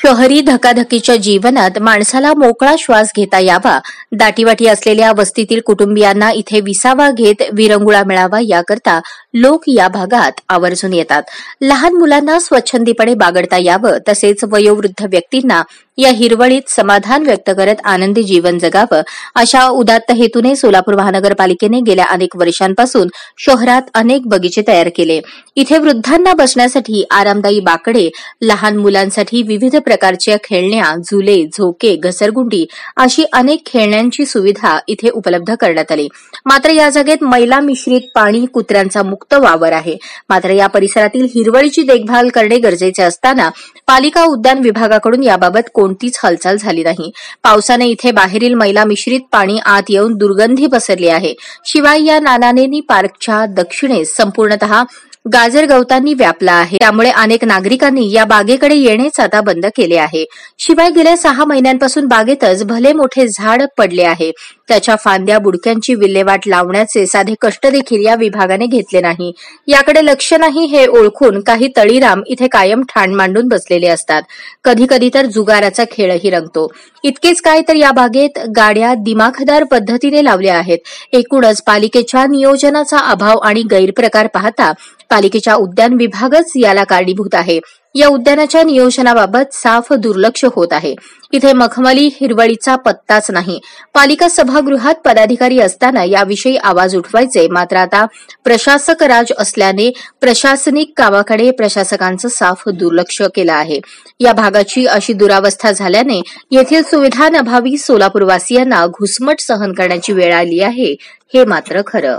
शहरी धकाधकीच्या जीवनात माणसाला मोकळा श्वास घेता यावा, दाटीवाटी असलेल्या वस्तीतील कुटुंबियांना इथे विसावा घेत विरंगुळा मिळावा याकरता लोक या भागात आवर्जून येतात। लहान मुलांना स्वच्छंदीपणे बागडता यावं, तसेच वयोवृद्ध व्यक्तींना या हिरवळीत समाधान व्यक्त करत आनंदी जीवन जगावं, अशा उदात्त हेतूने सोलापूर महानगरपालिकेने गेल्या अनेक वर्षांपासून शहरात अनेक बगीचे तयार केले। इथे वृद्धांना बसण्यासाठी आरामदायी बाकडे, लहान मुलांसाठी विविध प्रकारच्या खेळण्या, झुले, झोके, घसरगुंडी अशी अनेक खेळण्यांची सुविधा इथे उपलब्ध करण्यात आली। मात्र या जागेत मैला मिश्रित पाणी, कुत्र्यांचा मुक्त वावर आहे। मात्र या परिसरातील हिरवळीची देखभाल करणे गरजेचे असताना पालिका उद्यान विभागाकडून याबाबत कोणतीच हालचाल झाली नाही। पावसाने इथे बाहेरील मैला मिश्रित पाणी आत येऊन दुर्गंधी पसरली आहे। शिवाय या नानानेनी पार्कच्या दक्षिणेस संपूर्णतः गाजर गवतांनी व्यापला आहे, त्यामुळे अनेक नागरिकांनी या बागेकडे येणेच आता बंद केले आहे। शिवाय गेल्या 6 महिन्यांपासून बागेतच भले मोठे झाड पडले आहे, त्याच्या फांद्या बुडक्यांची विल्हेवाट लावण्याचे साधे कष्ट देखील या विभागाने घेतले नाही। याकडे लक्ष नाही हे ओळखून काही तळीराम इथे कायम ठाण मांडून बसलेले असतात। कधी कधी तर जुगाराचा खेळही रंगतो। इतकेच काय तर या बागेत गाड्या दिमाखदार पद्धतीने लावल्या आहेत। एकूणच पालिकेच्या नियोजनाचा अभाव आणि गैरप्रकार पाहता पालिकेच्या उद्यान विभागच याला कारणीभूत आहे। या उद्यानाच्या नियोजनाबाबत साफ दुर्लक्ष होत आहे। इथे मखमली हिरवळीचा पत्ताच नाही। पालिका सभागृहात पदाधिकारी असताना याविषयी आवाज उठवायचे, मात्र आता प्रशासक राज असल्याने प्रशासनिक कामाकडे प्रशासकांचं साफ दुर्लक्ष केलं आहे। या भागाची अशी दुरावस्था झाल्याने येथील सुविधांअभावी सोलापूरवासियांना घुसमट सहन करण्याची वेळ आली आहे, हे मात्र खरं।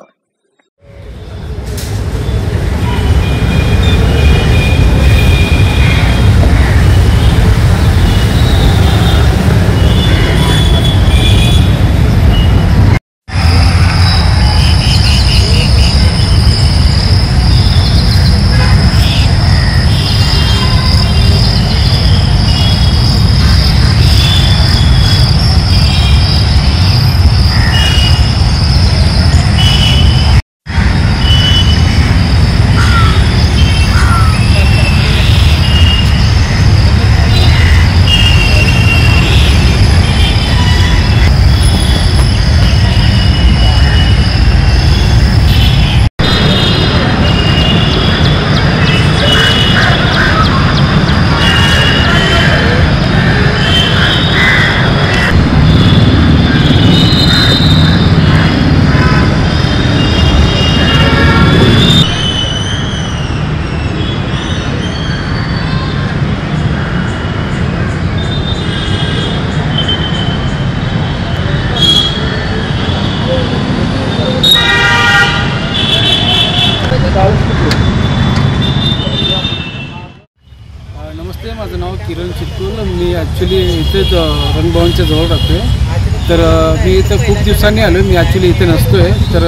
नमस्ते, माझं नाव किरण चित्तूर। मी ॲक्च्युली इथेच रणभवनच्या जवळ राहतो आहे। तर मी इथं खूप दिवसांनी आलो। मी ॲक्च्युली इथे नसतो आहे, तर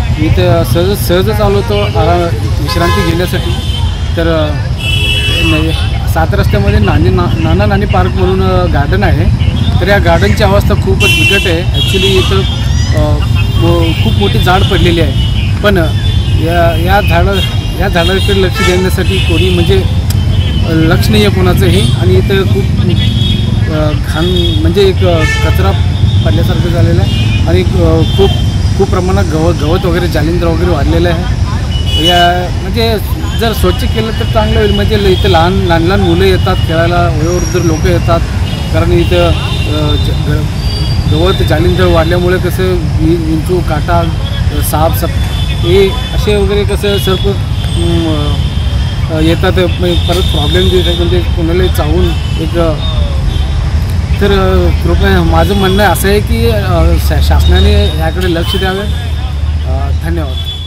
मी इथं सहजच आलो होतो विश्रांती घेण्यासाठी। तर 7 रस्त्यामध्ये नाना नानी पार्क म्हणून गार्डन आहे। तर या गार्डनची अवस्था खूपच बिकट आहे। ॲक्च्युली इथं खूप मोठी झाड पडलेली आहे, पण या झाडाकडे लक्ष देण्यासाठी कोणी म्हणजे लक्ष नाही आहे कोणाचंही। आणि इथं खूप घाण म्हणजे एक कचरा पडल्यासारखं झालेलं आहे आणि खूप प्रमाणात गवत वगैरे जालिंदर वगैरे वाढलेलं आहे। या म्हणजे जर स्वच्छ केलं तर चांगलं होईल। म्हणजे इथं लहान मुलं येतात खेळायला, वयोवृद्ध लोक येतात, कारण इथं गवत जालिंदर वाढल्यामुळे कसं विंचू, काटा, साप हे असे वगैरे कसं सर्व येतात। परत प्रॉब्लेम म्हणजे कोणालाही चावून एक। तर कृपया माझं म्हणणं असं आहे की शासनाने याकडे लक्ष द्यावे। धन्यवाद।